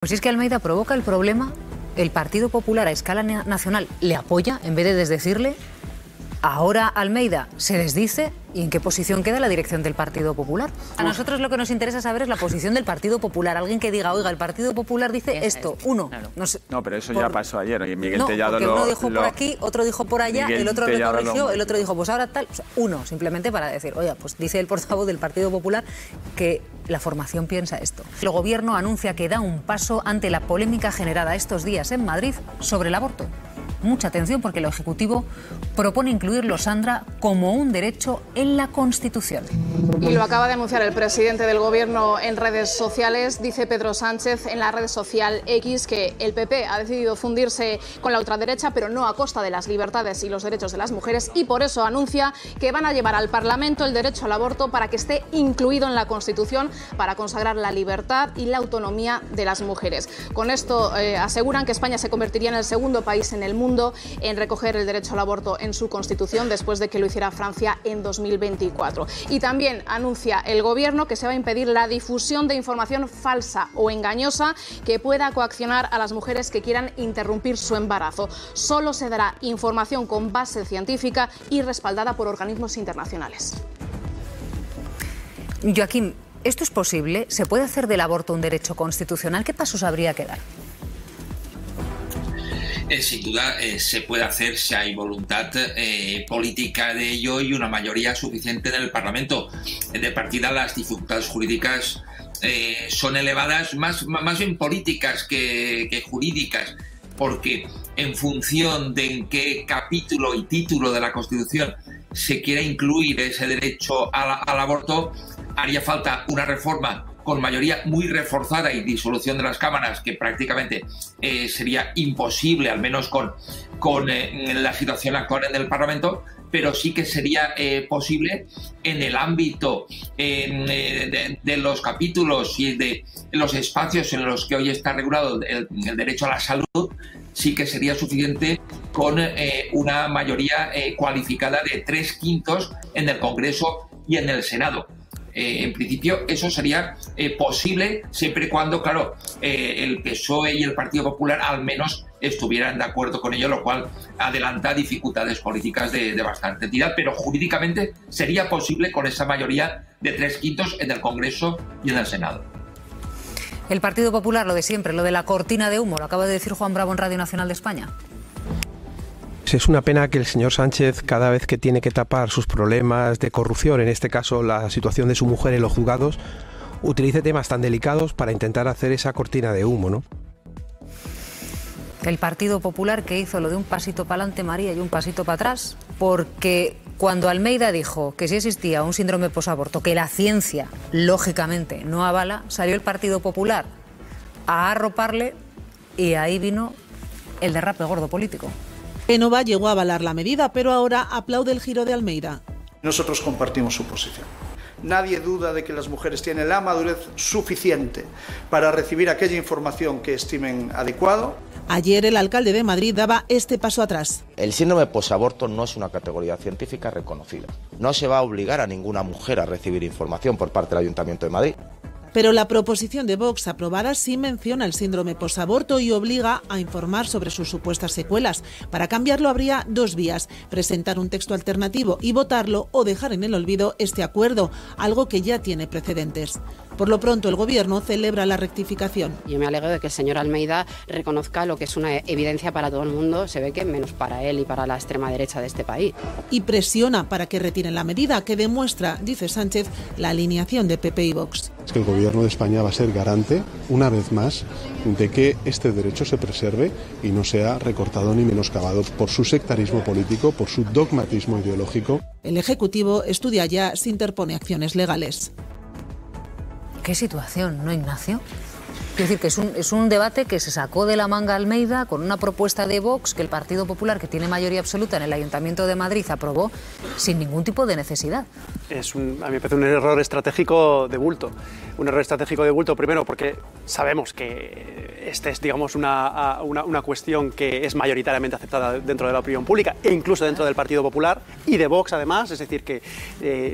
Pues es que Almeida provoca el problema, el Partido Popular a escala nacional le apoya en vez de desdecirle. Ahora Almeida se desdice. ¿Y en qué posición queda la dirección del Partido Popular? A nosotros lo que nos interesa saber es la posición del Partido Popular. Alguien que diga, oiga, el Partido Popular dice esto. Uno. Claro. No, sé, no, pero eso ya pasó ayer. Y Miguel no, Tellado porque uno dijo por aquí, otro dijo por allá, Miguel el otro le Tellado corrigió, el otro dijo, pues ahora tal. O sea, uno, simplemente para decir, oye, pues dice el portavoz del Partido Popular que la formación piensa esto. El Gobierno anuncia que da un paso ante la polémica generada estos días en Madrid sobre el aborto. Mucha atención porque el Ejecutivo propone incluirlo, Sandra, como un derecho en la Constitución. Y lo acaba de anunciar el presidente del Gobierno en redes sociales. Dice Pedro Sánchez en la red social X que el PP ha decidido fundirse con la ultraderecha, pero no a costa de las libertades y los derechos de las mujeres, y por eso anuncia que van a llevar al Parlamento el derecho al aborto para que esté incluido en la Constitución, para consagrar la libertad y la autonomía de las mujeres. Con esto aseguran que España se convertiría en el segundo país en el mundo en recoger el derecho al aborto en su Constitución, después de que lo hiciera Francia en 2024. Y también anuncia el Gobierno que se va a impedir la difusión de información falsa o engañosa que pueda coaccionar a las mujeres que quieran interrumpir su embarazo. Solo se dará información con base científica y respaldada por organismos internacionales. Joaquín, ¿esto es posible? ¿Se puede hacer del aborto un derecho constitucional? ¿Qué pasos habría que dar? Sin duda se puede hacer si hay voluntad política de ello y una mayoría suficiente en el Parlamento. De partida, las dificultades jurídicas son elevadas, más bien políticas que jurídicas, porque en función de en qué capítulo y título de la Constitución se quiera incluir ese derecho al aborto, haría falta una reforma con mayoría muy reforzada y disolución de las cámaras, que prácticamente sería imposible, al menos con la situación actual en el Parlamento, pero sí que sería posible en el ámbito de los capítulos y de los espacios en los que hoy está regulado el derecho a la salud. Sí que sería suficiente con una mayoría cualificada de 3/5 en el Congreso y en el Senado. En principio eso sería posible siempre y cuando, claro, el PSOE y el Partido Popular al menos estuvieran de acuerdo con ello, lo cual adelanta dificultades políticas de bastante entidad, pero jurídicamente sería posible con esa mayoría de 3/5 en el Congreso y en el Senado. El Partido Popular, lo de siempre, lo de la cortina de humo, lo acaba de decir Juan Bravo en Radio Nacional de España. Es una pena que el señor Sánchez, cada vez que tiene que tapar sus problemas de corrupción, en este caso la situación de su mujer en los juzgados, utilice temas tan delicados para intentar hacer esa cortina de humo, ¿no? El Partido Popular, que hizo lo de un pasito para adelante, María, y un pasito para atrás, porque cuando Almeida dijo que sí existía un síndrome posaborto, que la ciencia, lógicamente, no avala, salió el Partido Popular a arroparle y ahí vino el derrape gordo político. Génova llegó a avalar la medida, pero ahora aplaude el giro de Almeida. Nosotros compartimos su posición. Nadie duda de que las mujeres tienen la madurez suficiente para recibir aquella información que estimen adecuado. Ayer el alcalde de Madrid daba este paso atrás. El síndrome posaborto no es una categoría científica reconocida. No se va a obligar a ninguna mujer a recibir información por parte del Ayuntamiento de Madrid. Pero la proposición de Vox aprobada sí menciona el síndrome posaborto y obliga a informar sobre sus supuestas secuelas. Para cambiarlo habría dos vías: presentar un texto alternativo y votarlo, o dejar en el olvido este acuerdo, algo que ya tiene precedentes. Por lo pronto, el Gobierno celebra la rectificación. Yo me alegro de que el señor Almeida reconozca lo que es una evidencia para todo el mundo, se ve que menos para él y para la extrema derecha de este país. Y presiona para que retiren la medida, que demuestra, dice Sánchez, la alineación de PP y Vox. Es que el Gobierno de España va a ser garante, una vez más, de que este derecho se preserve y no sea recortado ni menoscabado por su sectarismo político, por su dogmatismo ideológico. El Ejecutivo estudia ya si interpone acciones legales. ¿Qué situación, no, Ignacio? Quiero decir que es un debate que se sacó de la manga Almeida con una propuesta de Vox que el Partido Popular, que tiene mayoría absoluta en el Ayuntamiento de Madrid, aprobó sin ningún tipo de necesidad. A mí me parece un error estratégico de bulto. Un error estratégico de bulto, primero, porque sabemos que esta es, digamos, una cuestión que es mayoritariamente aceptada dentro de la opinión pública e incluso dentro del Partido Popular y de Vox, además. Es decir, que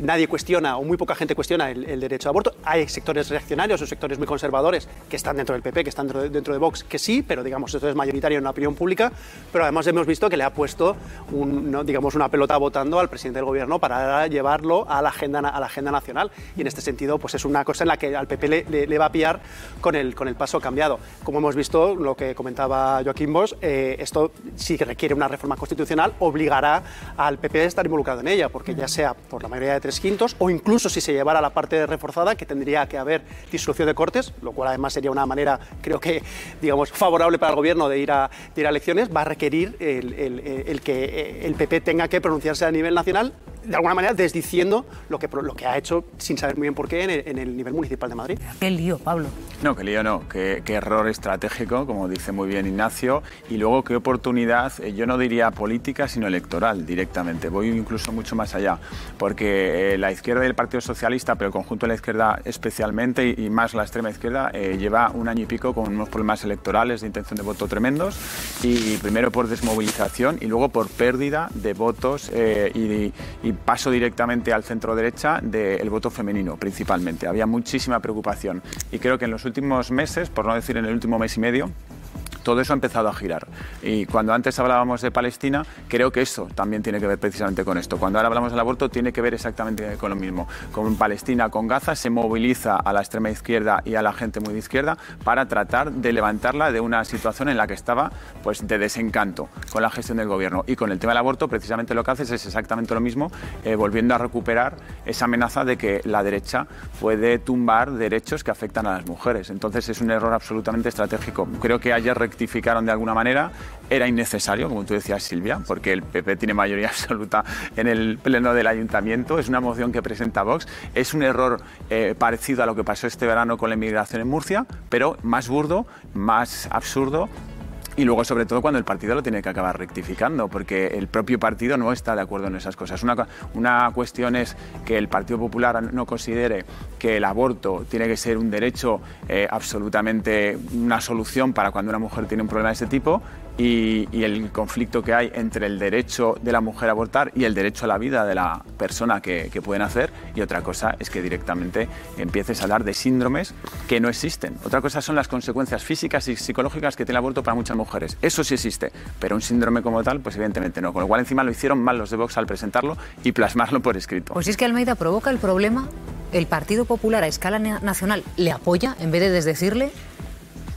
nadie cuestiona, o muy poca gente cuestiona el derecho al aborto. Hay sectores reaccionarios o sectores muy conservadores que están están dentro del PP, que están dentro de Vox, que sí, pero digamos esto es mayoritario en la opinión pública, pero además hemos visto que le ha puesto una pelota votando al presidente del gobierno para llevarlo a la agenda nacional, y en este sentido pues es una cosa en la que al PP le va a pillar con el paso cambiado. Como hemos visto, lo que comentaba Joaquín Bosch, esto sí que requiere una reforma constitucional, obligará al PP a estar involucrado en ella, porque ya sea por la mayoría de 3/5 o incluso si se llevara la parte reforzada, que tendría que haber disolución de Cortes, lo cual además sería una manera, creo que, digamos, favorable para el gobierno de ir a elecciones, va a requerir el que el PP tenga que pronunciarse a nivel nacional, de alguna manera desdiciendo lo que ha hecho, sin saber muy bien por qué, en el nivel municipal de Madrid. Qué lío, Pablo. No, qué lío no, qué error estratégico, como dice muy bien Ignacio, y luego qué oportunidad, yo no diría política, sino electoral directamente. Voy incluso mucho más allá, porque la izquierda y el Partido Socialista, pero el conjunto de la izquierda especialmente, y más la extrema izquierda, lleva un año y pico con unos problemas electorales de intención de voto tremendos, y primero por desmovilización y luego por pérdida de votos y paso directamente al centro derecha del voto femenino principalmente. Había muchísima preocupación y creo que en los últimos meses, por no decir en el último mes y medio, todo eso ha empezado a girar. Y cuando antes hablábamos de Palestina, creo que eso también tiene que ver precisamente con esto. Cuando ahora hablamos del aborto, tiene que ver exactamente con lo mismo. Con Palestina, con Gaza, se moviliza a la extrema izquierda y a la gente muy de izquierda para tratar de levantarla de una situación en la que estaba pues de desencanto con la gestión del gobierno. Y con el tema del aborto, precisamente lo que haces es exactamente lo mismo, volviendo a recuperar esa amenaza de que la derecha puede tumbar derechos que afectan a las mujeres. Entonces es un error absolutamente estratégico. Creo que ayer rectificaron de alguna manera, era innecesario, como tú decías, Silvia, porque el PP tiene mayoría absoluta en el pleno del ayuntamiento, es una moción que presenta Vox, es un error parecido a lo que pasó este verano con la inmigración en Murcia, pero más burdo, más absurdo. Y luego, sobre todo, cuando el partido lo tiene que acabar rectificando, porque el propio partido no está de acuerdo en esas cosas. Una cuestión es que el Partido Popular no considere que el aborto tiene que ser un derecho absolutamente una solución para cuando una mujer tiene un problema de ese tipo, y el conflicto que hay entre el derecho de la mujer a abortar y el derecho a la vida de la persona que pueden hacer, y otra cosa es que directamente empieces a hablar de síndromes que no existen. Otra cosa son las consecuencias físicas y psicológicas que tiene el aborto para muchas mujeres. Eso sí existe, pero un síndrome como tal, pues evidentemente no. Con lo cual encima lo hicieron mal los de Vox al presentarlo y plasmarlo por escrito. Pues si es que Almeida provoca el problema, el Partido Popular a escala nacional le apoya en vez de desdecirle.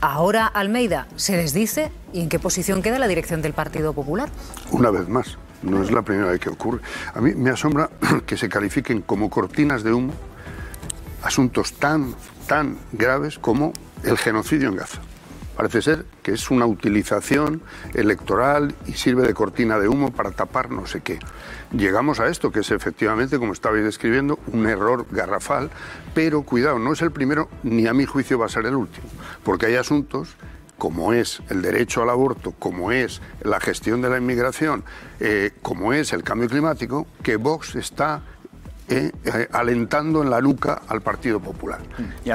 Ahora Almeida se desdice, ¿y en qué posición queda la dirección del Partido Popular? Una vez más, no es la primera vez que ocurre. A mí me asombra que se califiquen como cortinas de humo asuntos tan graves como el genocidio en Gaza. Parece ser que es una utilización electoral y sirve de cortina de humo para tapar no sé qué. Llegamos a esto, que es efectivamente, como estabais describiendo, un error garrafal, pero cuidado, no es el primero ni a mi juicio va a ser el último, porque hay asuntos como es el derecho al aborto, como es la gestión de la inmigración, como es el cambio climático, que Vox está alentando en la nuca al Partido Popular.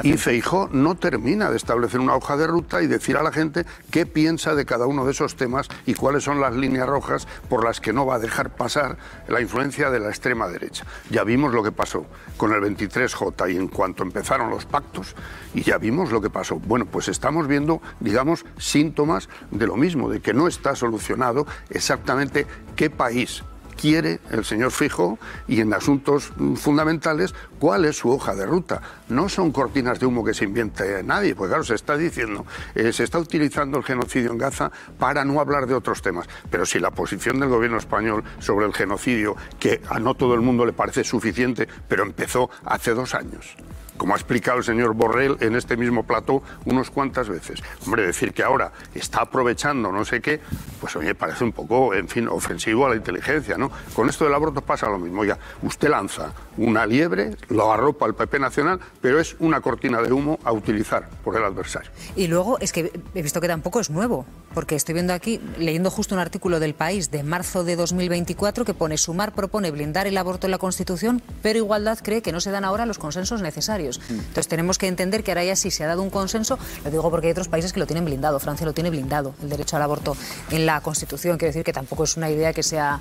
Y Feijóo no termina de establecer una hoja de ruta y decir a la gente qué piensa de cada uno de esos temas y cuáles son las líneas rojas por las que no va a dejar pasar la influencia de la extrema derecha. Ya vimos lo que pasó con el 23J y en cuanto empezaron los pactos, y ya vimos lo que pasó. Bueno, pues estamos viendo, digamos, síntomas de lo mismo, de que no está solucionado exactamente qué país quiere el señor Feijóo y en asuntos fundamentales cuál es su hoja de ruta. No son cortinas de humo que se invente nadie, porque claro, se está diciendo, se está utilizando el genocidio en Gaza para no hablar de otros temas. Pero si la posición del gobierno español sobre el genocidio, que a no todo el mundo le parece suficiente, pero empezó hace 2 años, como ha explicado el señor Borrell en este mismo plató unas cuantas veces. Hombre, decir que ahora está aprovechando no sé qué, pues a mí me parece un poco, en fin, ofensivo a la inteligencia, ¿no? Con esto del aborto pasa lo mismo. Ya, usted lanza una liebre, lo arropa al PP Nacional, pero es una cortina de humo a utilizar por el adversario. Y luego, es que he visto que tampoco es nuevo, porque estoy viendo aquí, leyendo justo un artículo del País de marzo de 2024 que pone: Sumar propone blindar el aborto en la Constitución, pero Igualdad cree que no se dan ahora los consensos necesarios. Entonces tenemos que entender que ahora ya sí se ha dado un consenso. Lo digo porque hay otros países que lo tienen blindado. Francia lo tiene blindado, el derecho al aborto en la Constitución. Quiero decir que tampoco es una idea que sea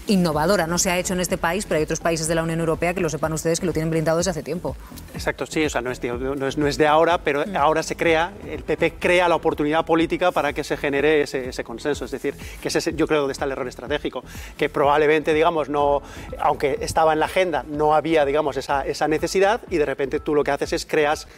innovadora. No se ha hecho en este país, pero hay otros países de la Unión Europea que lo sepan ustedes que lo tienen blindado desde hace tiempo. Exacto, sí, o sea, no es de ahora, pero ahora se crea, el PP crea la oportunidad política para que se genere ese consenso. Es decir, que ese, yo creo, donde está el error estratégico, que probablemente, digamos, no, aunque estaba en la agenda, no había, digamos, esa necesidad, y de repente tú lo que haces es creas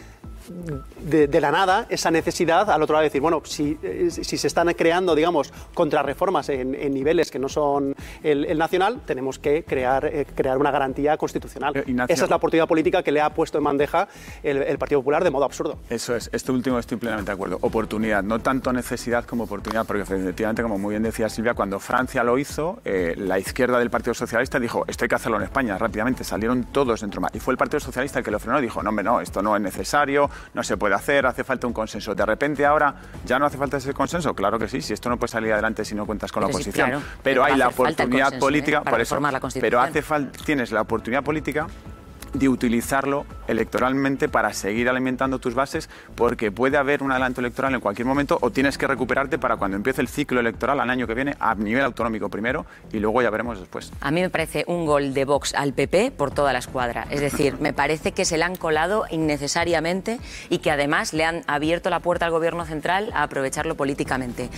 de la nada esa necesidad al otro lado de decir, bueno, si se están creando, digamos, contrarreformas en niveles que no son el nacional, tenemos que crear una garantía constitucional. Ignacio, esa es la oportunidad política que le ha puesto en bandeja el Partido Popular de modo absurdo. Eso es, este último estoy plenamente de acuerdo. Oportunidad, no tanto necesidad como oportunidad, porque efectivamente, como muy bien decía Silvia, cuando Francia lo hizo, la izquierda del Partido Socialista dijo, esto hay que hacerlo en España, rápidamente salieron todos dentro más. Y fue el Partido Socialista el que lo frenó y dijo, no, hombre, no, esto no es necesario, no se puede hacer, hace falta un consenso. De repente ahora ya no hace falta ese consenso, claro que sí, si esto no puede salir adelante si no cuentas con la oposición. Claro, pero hay la oportunidad política, por eso, pero tienes la oportunidad política de utilizarlo electoralmente para seguir alimentando tus bases, porque puede haber un adelanto electoral en cualquier momento o tienes que recuperarte para cuando empiece el ciclo electoral al año que viene a nivel autonómico primero y luego ya veremos después. A mí me parece un gol de Vox al PP por toda la escuadra. Es decir, me parece que se le han colado innecesariamente y que además le han abierto la puerta al Gobierno central a aprovecharlo políticamente.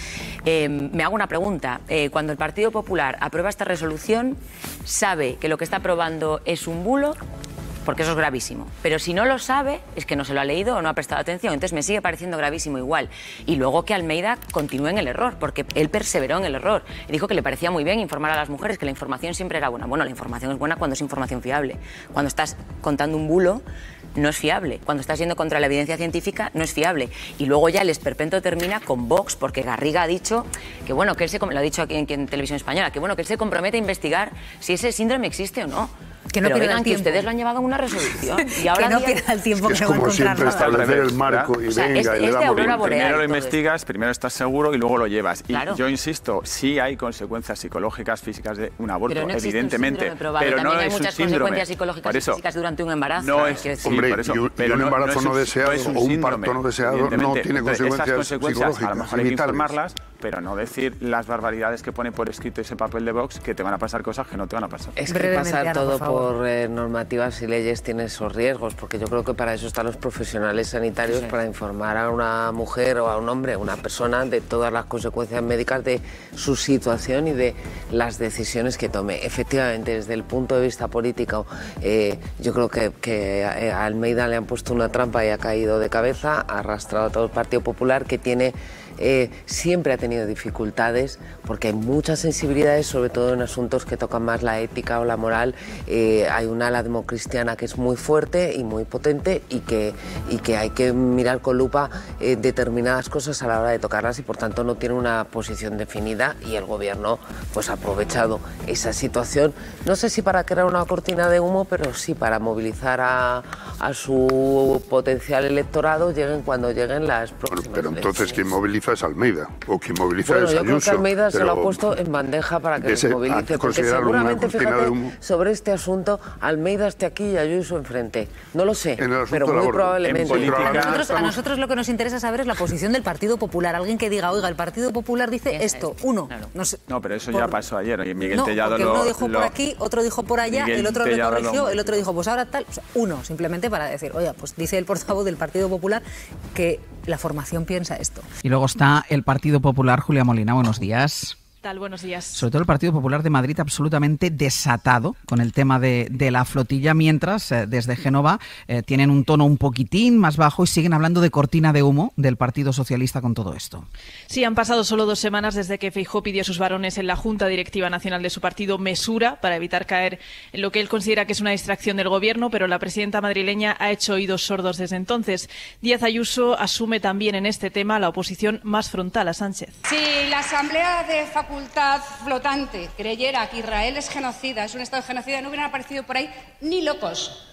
Me hago una pregunta. Cuando el Partido Popular aprueba esta resolución, ¿sabe que lo que está aprobando es un bulo? Porque eso es gravísimo. Pero si no lo sabe, es que no se lo ha leído o no ha prestado atención. Entonces me sigue pareciendo gravísimo igual. Y luego que Almeida continúe en el error, porque él perseveró en el error. Dijo que le parecía muy bien informar a las mujeres, que la información siempre era buena. Bueno, la información es buena cuando es información fiable. Cuando estás contando un bulo, no es fiable. Cuando estás yendo contra la evidencia científica, no es fiable. Y luego ya el esperpento termina con Vox, porque Garriga ha dicho que, bueno, que él lo ha dicho aquí en Televisión Española, que, bueno, que él se compromete a investigar si ese síndrome existe o no. Que no pierdan que ustedes lo han llevado en una resolución. Y ahora que no pierda el tiempo, es que no va a encontrar nada. Establecer el marco y venga, y le damos primero lo investigas, primero estás seguro y luego lo llevas. Claro. Y yo insisto, sí hay consecuencias psicológicas, físicas de un aborto, pero no evidentemente. Pero no hay es muchas un consecuencias psicológicas y físicas durante un embarazo. No es, hombre, y un embarazo no deseado o un parto no deseado no tiene consecuencias psicológicas. A lo mejor hay que informarlas, pero no decir las barbaridades que pone por escrito ese papel de Vox, que te van a pasar cosas que no te van a pasar. Es que pasar todo por normativas y leyes tiene esos riesgos, porque yo creo que para eso están los profesionales sanitarios, sí, para informar a una mujer o a un hombre, a una persona, de todas las consecuencias médicas de su situación y de las decisiones que tome. Efectivamente, desde el punto de vista político, yo creo que a Almeida le han puesto una trampa y ha caído de cabeza, ha arrastrado a todo el Partido Popular, que tiene... siempre ha tenido dificultades porque hay muchas sensibilidades, sobre todo en asuntos que tocan más la ética o la moral. Hay una ala democristiana que es muy fuerte y muy potente y que hay que mirar con lupa determinadas cosas a la hora de tocarlas, y por tanto no tiene una posición definida, y el gobierno pues ha aprovechado esa situación, no sé si para crear una cortina de humo, pero sí para movilizar a su potencial electorado, lleguen cuando lleguen las próximas pero entonces elecciones. ¿Quién moviliza es Almeida, o quien moviliza es Ayuso. Yo creo que Almeida se lo ha puesto en bandeja para que se movilice, porque seguramente, fíjate, sobre este asunto Almeida esté aquí y Ayuso enfrente. No lo sé, pero muy probablemente. A nosotros lo que nos interesa saber es la posición del Partido Popular. Alguien que diga, oiga, el Partido Popular dice esto, uno. Claro. No sé, no, pero eso ya pasó ayer. Y Miguel Tellado uno dijo por aquí, otro dijo por allá, el otro le corrigió, el otro dijo, pues ahora tal. O sea, uno, simplemente para decir, oye, pues dice el portavoz del Partido Popular que la formación piensa esto. Y luego está el Partido Popular. Julia Molina, buenos días. Buenos días. Sobre todo el Partido Popular de Madrid absolutamente desatado con el tema de la flotilla, mientras desde Génova tienen un tono un poquitín más bajo y siguen hablando de cortina de humo del Partido Socialista con todo esto. Sí, han pasado solo 2 semanas desde que Feijóo pidió a sus varones en la Junta Directiva Nacional de su partido mesura para evitar caer en lo que él considera que es una distracción del Gobierno, pero la presidenta madrileña ha hecho oídos sordos desde entonces. Díaz Ayuso asume también en este tema la oposición más frontal a Sánchez. Si la Asamblea de Facultad flotante creyera que Israel es genocida, es un Estado genocida, no hubieran aparecido por ahí ni locos.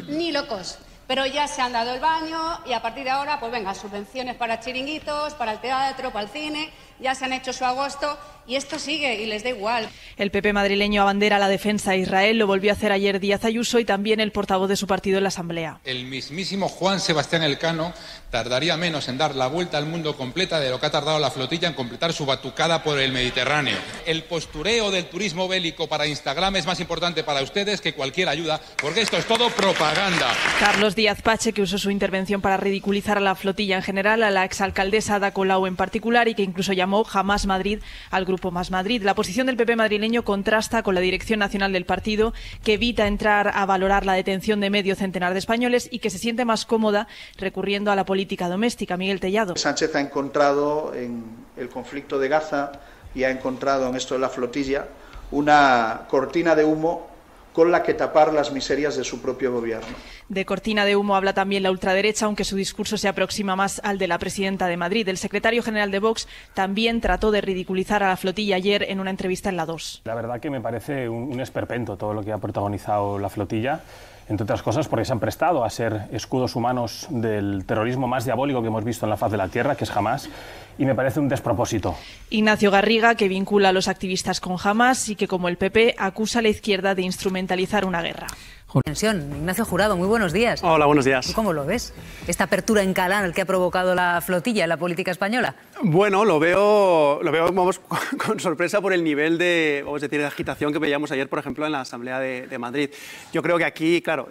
Ni locos. Pero ya se han dado el baño y a partir de ahora, pues venga, subvenciones para chiringuitos, para el teatro, para el cine, ya se han hecho su agosto y esto sigue y les da igual. El PP madrileño abandera la defensa a Israel, lo volvió a hacer ayer Díaz Ayuso y también el portavoz de su partido en la Asamblea. El mismísimo Juan Sebastián Elcano tardaría menos en dar la vuelta al mundo completa de lo que ha tardado la flotilla en completar su batucada por el Mediterráneo. El postureo del turismo bélico para Instagram es más importante para ustedes que cualquier ayuda, porque esto es todo propaganda. Carlos Díaz Pache, que usó su intervención para ridiculizar a la flotilla en general, a la exalcaldesa Ada Colau en particular, y que incluso llamó Jamás Madrid al grupo Más Madrid. La posición del PP madrileño contrasta con la dirección nacional del partido, que evita entrar a valorar la detención de medio centenar de españoles y que se siente más cómoda recurriendo a la política doméstica. Miguel Tellado. Sánchez ha encontrado en el conflicto de Gaza y ha encontrado en esto de la flotilla una cortina de humo con la que tapar las miserias de su propio gobierno. De cortina de humo habla también la ultraderecha, aunque su discurso se aproxima más al de la presidenta de Madrid. El secretario general de Vox también trató de ridiculizar a la flotilla ayer en una entrevista en La 2. La verdad que me parece un esperpento todo lo que ha protagonizado la flotilla, entre otras cosas porque se han prestado a ser escudos humanos del terrorismo más diabólico que hemos visto en la faz de la Tierra, que es Hamás, y me parece un despropósito. Ignacio Garriga, que vincula a los activistas con Hamás y que, como el PP, acusa a la izquierda de instrumentalizar una guerra. Ignacio Jurado, muy buenos días. Hola, buenos días. ¿Tú cómo lo ves? Esta apertura en canal que ha provocado la flotilla en la política española. Bueno, lo veo vamos, con sorpresa por el nivel de, vamos a decir, de agitación que veíamos ayer, por ejemplo, en la Asamblea de Madrid. Yo creo que aquí, claro,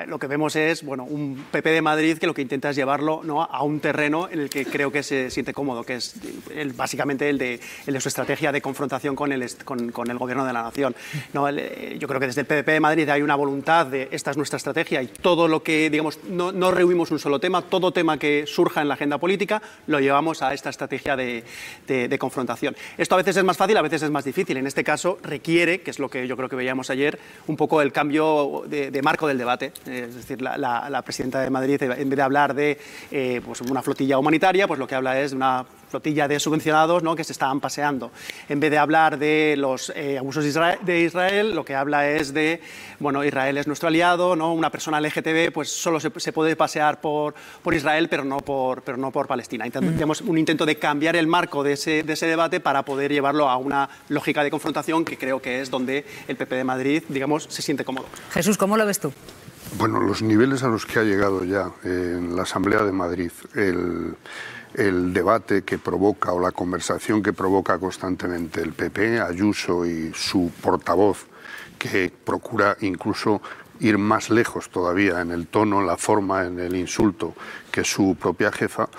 lo que vemos es, bueno, un PP de Madrid que lo que intenta es llevarlo, ¿no?, a un terreno en el que creo que se siente cómodo, que es básicamente el de su estrategia de confrontación con el gobierno de la nación, ¿no? Yo creo que desde el PP de Madrid hay una voluntad de esta es nuestra estrategia y todo lo que, digamos, no rehuimos un solo tema, todo tema que surja en la agenda política lo llevamos a esta estrategia de confrontación. Esto a veces es más fácil, a veces es más difícil. En este caso requiere, que es lo que yo creo que veíamos ayer, un poco el cambio de marco del debate. Es decir, la presidenta de Madrid, en vez de hablar de pues una flotilla humanitaria, pues lo que habla es de una flotilla de subvencionados, ¿no?, que se estaban paseando. En vez de hablar de los abusos de Israel, lo que habla es de, bueno, Israel es nuestro aliado, ¿no? Una persona LGTB pues solo se puede pasear por Israel, pero no por Palestina. Tenemos un intento de cambiar el marco de ese debate para poder llevarlo a una lógica de confrontación que creo que es donde el PP de Madrid, digamos, se siente cómodo. Jesús, ¿cómo lo ves tú? Bueno, los niveles a los que ha llegado ya en la Asamblea de Madrid, el debate que provoca o la conversación que provoca constantemente el PP, Ayuso y su portavoz, que procura incluso ir más lejos todavía en el tono, en la forma, en el insulto que su propia jefa,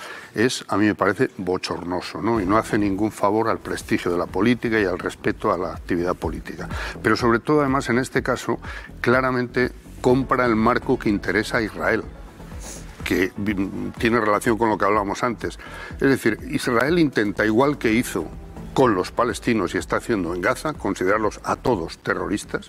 a mí me parece bochornoso, ¿no? Y no hace ningún favor al prestigio de la política y al respeto a la actividad política. Pero sobre todo, además, en este caso, claramente compra el marco que interesa a Israel, que tiene relación con lo que hablábamos antes. Es decir, Israel intenta, igual que hizo con los palestinos y está haciendo en Gaza, considerarlos a todos terroristas,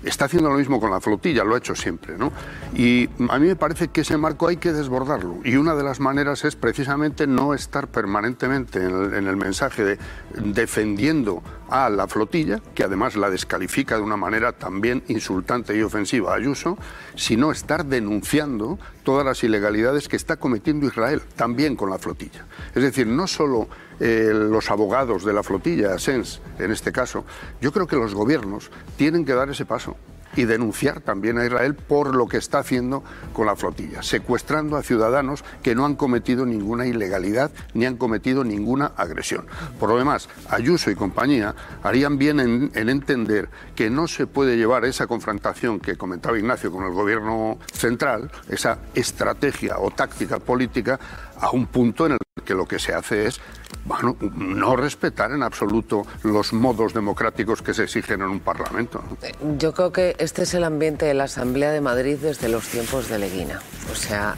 está haciendo lo mismo con la flotilla, lo ha hecho siempre, ¿no? Y a mí me parece que ese marco hay que desbordarlo, y una de las maneras es precisamente no estar permanentemente en el mensaje de defendiendo a la flotilla, que además la descalifica de una manera también insultante y ofensiva a Ayuso, sino estar denunciando todas las ilegalidades que está cometiendo Israel, también con la flotilla. Es decir, no solo los abogados de la flotilla, Asens en este caso, yo creo que los gobiernos tienen que dar ese paso y denunciar también a Israel por lo que está haciendo con la flotilla, secuestrando a ciudadanos que no han cometido ninguna ilegalidad ni han cometido ninguna agresión. Por lo demás, Ayuso y compañía harían bien en entender que no se puede llevar esa confrontación que comentaba Ignacio con el gobierno central, esa estrategia o táctica política, a un punto en el que lo que se hace es, bueno, no respetar en absoluto los modos democráticos que se exigen en un parlamento, ¿no? Yo creo que este es el ambiente de la Asamblea de Madrid desde los tiempos de Leguina. O sea,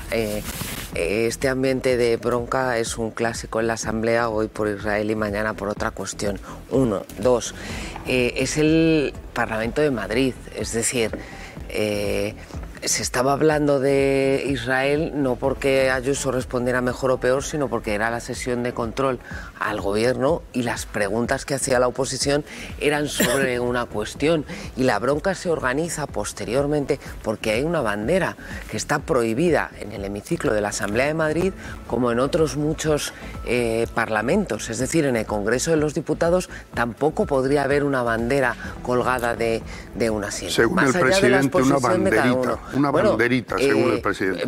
este ambiente de bronca es un clásico en la Asamblea, hoy por Israel y mañana por otra cuestión. 1, 2, es el Parlamento de Madrid, es decir, Se estaba hablando de Israel no porque Ayuso respondiera mejor o peor, sino porque era la sesión de control al gobierno y las preguntas que hacía la oposición eran sobre una cuestión. Y la bronca se organiza posteriormente porque hay una bandera que está prohibida en el hemiciclo de la Asamblea de Madrid, como en otros muchos parlamentos. Es decir, en el Congreso de los Diputados tampoco podría haber una bandera colgada de un asiento. Según el presidente, una banderita. Una banderita, según el presidente.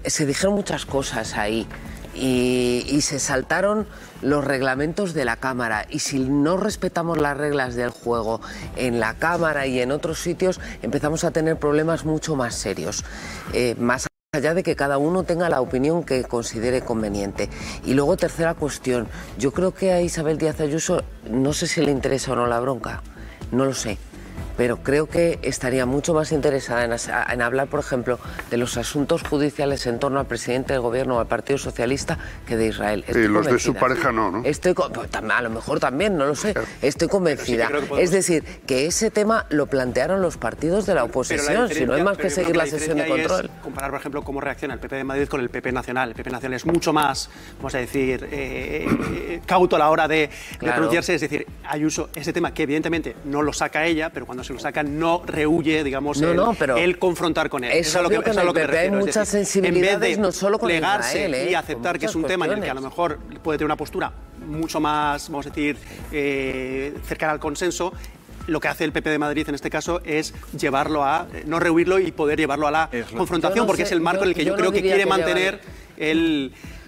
Se dijeron muchas cosas ahí y se saltaron los reglamentos de la Cámara. Y si no respetamos las reglas del juego en la Cámara y en otros sitios, empezamos a tener problemas mucho más serios. Más allá de que cada uno tenga la opinión que considere conveniente. Y luego, tercera cuestión. Yo creo que a Isabel Díaz Ayuso, no sé si le interesa o no la bronca, no lo sé. Pero creo que estaría mucho más interesada en hablar, por ejemplo, de los asuntos judiciales en torno al presidente del gobierno o al Partido Socialista que de Israel. Y los de su pareja no, ¿no? A lo mejor también, no lo sé. Estoy convencida. Es decir, que ese tema lo plantearon los partidos de la oposición, si no hay más que seguir la sesión de control. Comparar, por ejemplo, cómo reacciona el PP de Madrid con el PP nacional. El PP nacional es mucho más, vamos a decir, cauto a la hora de pronunciarse. Es decir, Ayuso, ese tema que evidentemente no lo saca ella, pero cuando se lo saca no rehuye, digamos, el confrontar con él. Eso es lo que me refiero. Hay muchas sensibilidades, no solo con Israel, y aceptar que es un tema en el que a lo mejor puede tener una postura mucho más, vamos a decir, cercana al consenso. Lo que hace el PP de Madrid en este caso es llevarlo a, no rehuirlo y poder llevarlo a la confrontación, porque es el marco en el que yo creo que quiere mantener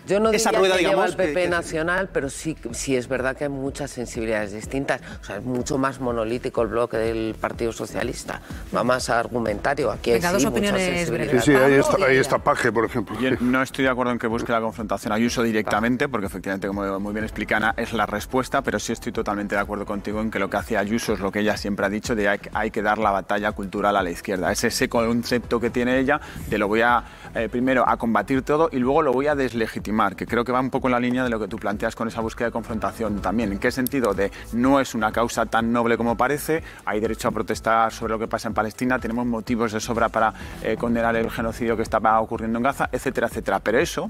Yo no esa diría rueda, que digamos, lleva el PP nacional, pero sí es verdad que hay muchas sensibilidades distintas. O sea, es mucho más monolítico el bloque del Partido Socialista. Va más a argumentario. Aquí hay dos opiniones breves. Sí, ahí está Paje, por ejemplo. Yo no estoy de acuerdo en que busque la confrontación a Ayuso directamente, porque efectivamente, como muy bien explica Ana, es la respuesta, pero sí estoy totalmente de acuerdo contigo en que lo que hace Ayuso es lo que ella siempre ha dicho, de hay que dar la batalla cultural a la izquierda. Es ese concepto que tiene ella de lo voy a, primero, a combatir todo y luego lo voy a deslegitimar, que creo que va un poco en la línea de lo que tú planteas con esa búsqueda de confrontación también. ¿En qué sentido? De no es una causa tan noble como parece, hay derecho a protestar sobre lo que pasa en Palestina, tenemos motivos de sobra para condenar el genocidio que estaba ocurriendo en Gaza, etcétera, etcétera. Pero eso,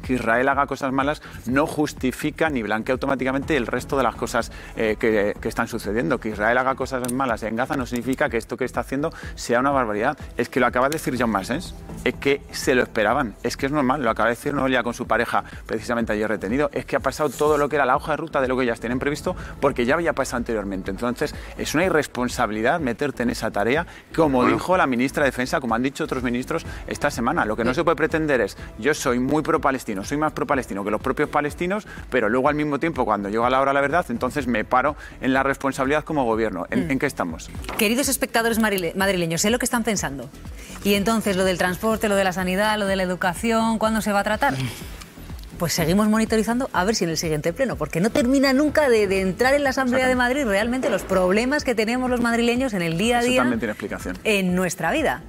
que Israel haga cosas malas, no justifica ni blanquea automáticamente el resto de las cosas que están sucediendo. Que Israel haga cosas malas en Gaza no significa que esto que está haciendo sea una barbaridad. Es que lo acaba de decir Jaume Asens, es que se lo esperaban, es que es normal, lo acaba de decir Noelia con su pareja precisamente ayer retenido, es que ha pasado todo lo que era la hoja de ruta de lo que ellas tienen previsto porque ya había pasado anteriormente. Entonces es una irresponsabilidad meterte en esa tarea, como dijo la ministra de Defensa, como han dicho otros ministros esta semana. Lo que no se puede pretender es, yo soy muy pro-palestino, soy más pro-palestino que los propios palestinos, pero luego al mismo tiempo, cuando llega la hora de la verdad, entonces me paro en la responsabilidad como gobierno. ¿En qué estamos? Queridos espectadores madrileños, sé lo que están pensando. Y entonces, lo del transporte, lo de la sanidad, lo de la educación, ¿cuándo se va a tratar? Pues seguimos monitorizando a ver si en el siguiente pleno, porque no termina nunca de entrar en la Asamblea de Madrid realmente los problemas que tenemos los madrileños en el día a día. Eso también tiene explicación. En nuestra vida.